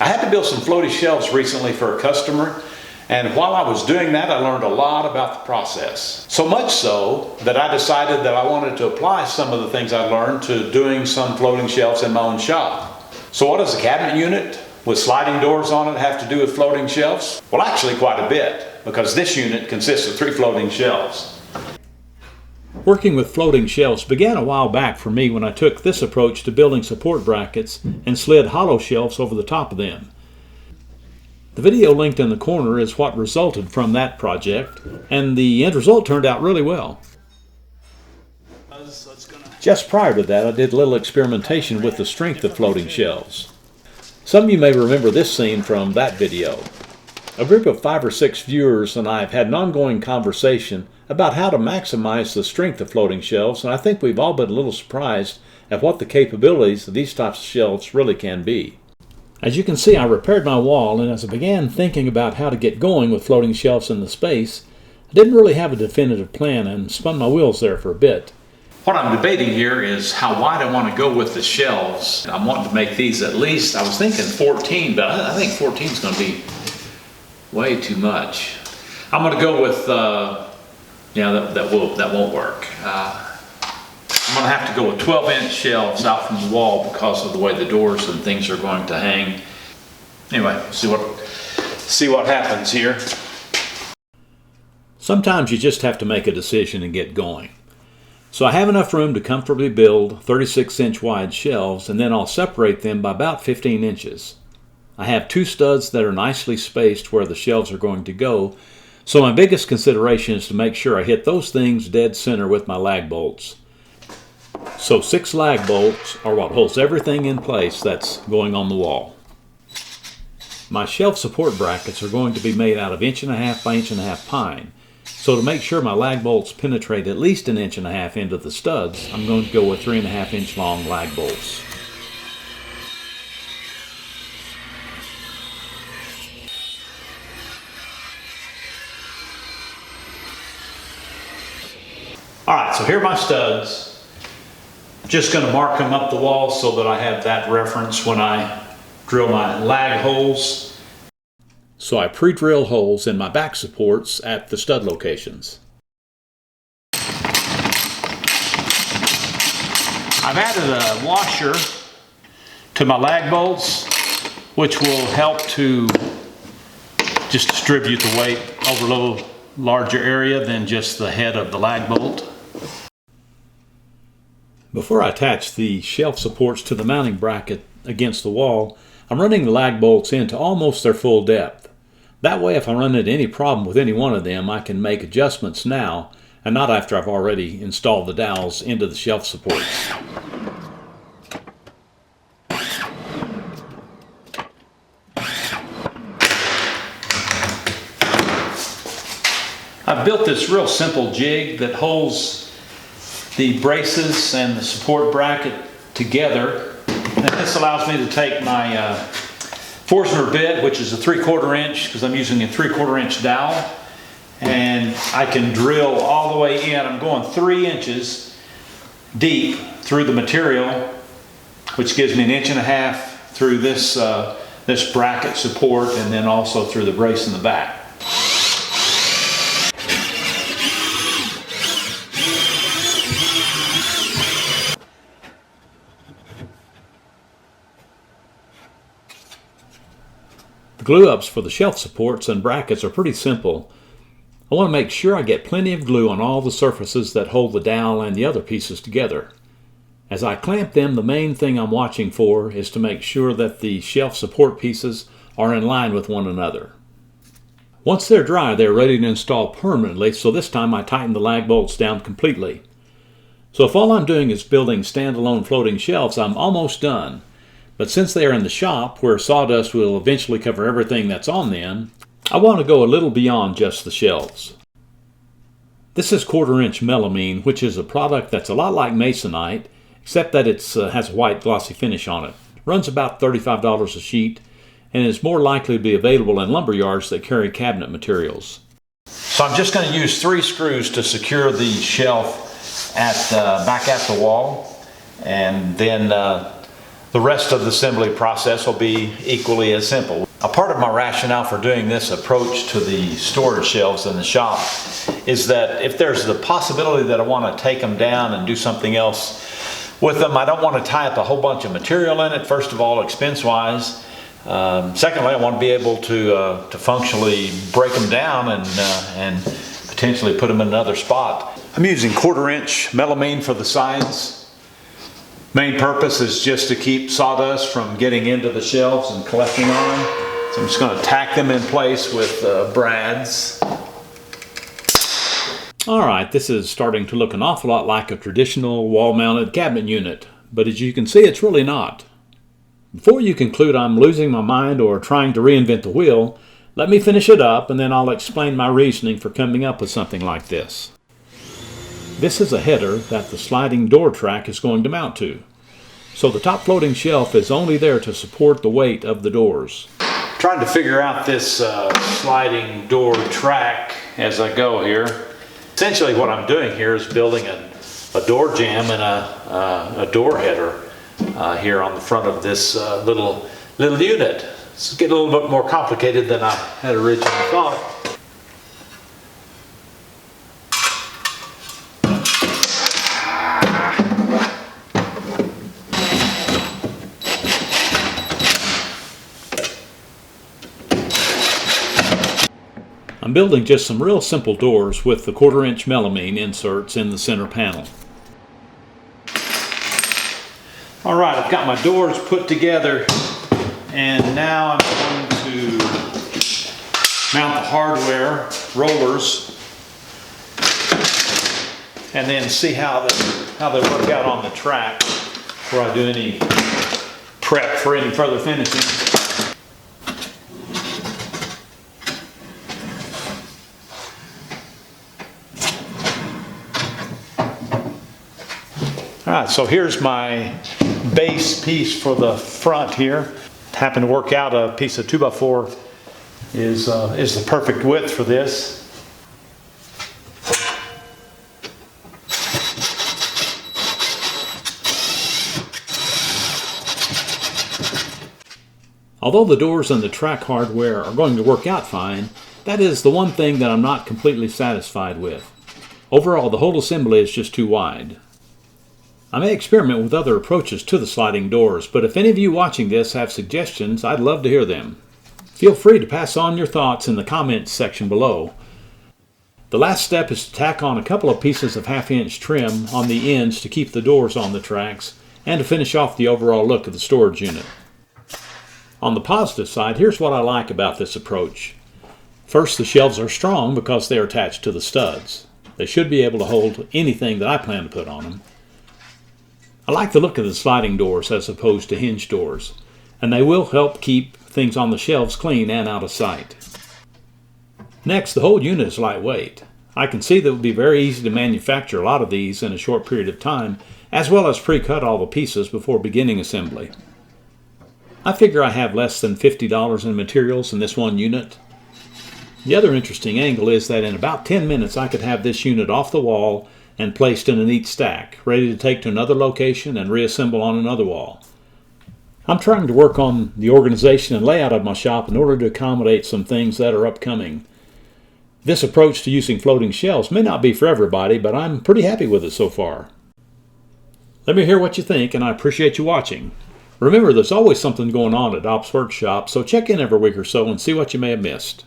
I had to build some floaty shelves recently for a customer, and while I was doing that, I learned a lot about the process. So much so that I decided that I wanted to apply some of the things I learned to doing some floating shelves in my own shop. So what does a cabinet unit with sliding doors on it have to do with floating shelves? Well, actually quite a bit, because this unit consists of 3 floating shelves. Working with floating shelves began a while back for me when I took this approach to building support brackets and slid hollow shelves over the top of them. The video linked in the corner is what resulted from that project, and the end result turned out really well. Just prior to that, I did a little experimentation with the strength of floating shelves. Some of you may remember this scene from that video. A group of 5 or 6 viewers and I have had an ongoing conversation about how to maximize the strength of floating shelves, and I think we've all been a little surprised at what the capabilities of these types of shelves really can be. As you can see, I repaired my wall, and as I began thinking about how to get going with floating shelves in the space, I didn't really have a definitive plan and spun my wheels there for a bit. What I'm debating here is how wide I want to go with the shelves. I'm wanting to make these at least, I was thinking 14, but I think 14 is going to be way too much. I'm going to go with, that won't work. I'm going to have to go with 12-inch shelves out from the wall because of the way the doors and things are going to hang. Anyway, see what happens here. Sometimes you just have to make a decision and get going. So I have enough room to comfortably build 36-inch wide shelves, and then I'll separate them by about 15 inches. I have 2 studs that are nicely spaced where the shelves are going to go, so my biggest consideration is to make sure I hit those things dead center with my lag bolts. So 6 lag bolts are what holds everything in place that's going on the wall. My shelf support brackets are going to be made out of 1.5 by 1.5 pine. So to make sure my lag bolts penetrate at least 1.5 inches into the studs, I'm going to go with 3.5 inch long lag bolts. Alright, so here are my studs. Just going to mark them up the wall so that I have that reference when I drill my lag holes. So I pre-drill holes in my back supports at the stud locations. I've added a washer to my lag bolts, which will help to just distribute the weight over a little larger area than just the head of the lag bolt. Before I attach the shelf supports to the mounting bracket against the wall, I'm running the lag bolts into almost their full depth. That way, if I run into any problem with any one of them, I can make adjustments now and not after I've already installed the dowels into the shelf supports. I've built this real simple jig that holds the braces and the support bracket together. And this allows me to take my Forstner bit, which is a 3/4 inch, because I'm using a 3/4 inch dowel, and I can drill all the way in. I'm going 3 inches deep through the material, which gives me 1.5 inches through this this bracket support, and then also through the brace in the back. The glue-ups for the shelf supports and brackets are pretty simple. I want to make sure I get plenty of glue on all the surfaces that hold the dowel and the other pieces together. As I clamp them, the main thing I'm watching for is to make sure that the shelf support pieces are in line with one another. Once they're dry, they're ready to install permanently, so this time I tighten the lag bolts down completely. So if all I'm doing is building standalone floating shelves, I'm almost done. But since they are in the shop, where sawdust will eventually cover everything that's on them, I want to go a little beyond just the shelves. This is 1/4 inch melamine, which is a product that's a lot like masonite, except that it has a white glossy finish on it. Runs about $35 a sheet, and is more likely to be available in lumber yards that carry cabinet materials. So I'm just going to use 3 screws to secure the shelf back at the wall, and then the rest of the assembly process will be equally as simple. A part of my rationale for doing this approach to the storage shelves in the shop is that if there's the possibility that I want to take them down and do something else with them, I don't want to tie up a whole bunch of material in it, first of all, expense-wise. Secondly, I want to be able to functionally break them down and potentially put them in another spot. I'm using 1/4 inch melamine for the sides. Main purpose is just to keep sawdust from getting into the shelves and collecting on them. So I'm just going to tack them in place with brads. Alright, this is starting to look an awful lot like a traditional wall-mounted cabinet unit, but as you can see, it's really not. Before you conclude I'm losing my mind or trying to reinvent the wheel, let me finish it up and then I'll explain my reasoning for coming up with something like this. This is a header that the sliding door track is going to mount to. So the top floating shelf is only there to support the weight of the doors. Trying to figure out this sliding door track as I go here. Essentially what I'm doing here is building a door jamb and a door header here on the front of this little unit. It's getting a little bit more complicated than I had originally thought. I'm building just some real simple doors with the 1/4 inch melamine inserts in the center panel. Alright, I've got my doors put together and now I'm going to mount the hardware rollers and then see how they work out on the track before I do any prep for any further finishing. Alright, so here's my base piece for the front here. Happened to work out a piece of 2x4 is the perfect width for this. Although the doors and the track hardware are going to work out fine, that is the one thing that I'm not completely satisfied with. Overall, the whole assembly is just too wide. I may experiment with other approaches to the sliding doors, but if any of you watching this have suggestions, I'd love to hear them. Feel free to pass on your thoughts in the comments section below. The last step is to tack on a couple of pieces of 1/2 inch trim on the ends to keep the doors on the tracks and to finish off the overall look of the storage unit. On the positive side, here's what I like about this approach. First, the shelves are strong because they are attached to the studs. They should be able to hold anything that I plan to put on them. I like the look of the sliding doors as opposed to hinge doors, and they will help keep things on the shelves clean and out of sight. Next, the whole unit is lightweight. I can see that it would be very easy to manufacture a lot of these in a short period of time, as well as pre-cut all the pieces before beginning assembly. I figure I have less than $50 in materials in this one unit. The other interesting angle is that in about 10 minutes I could have this unit off the wall and placed in a neat stack, ready to take to another location and reassemble on another wall. I'm trying to work on the organization and layout of my shop in order to accommodate some things that are upcoming. This approach to using floating shelves may not be for everybody, but I'm pretty happy with it so far. Let me hear what you think, and I appreciate you watching. Remember, there's always something going on at Ops Workshop, so check in every week or so and see what you may have missed.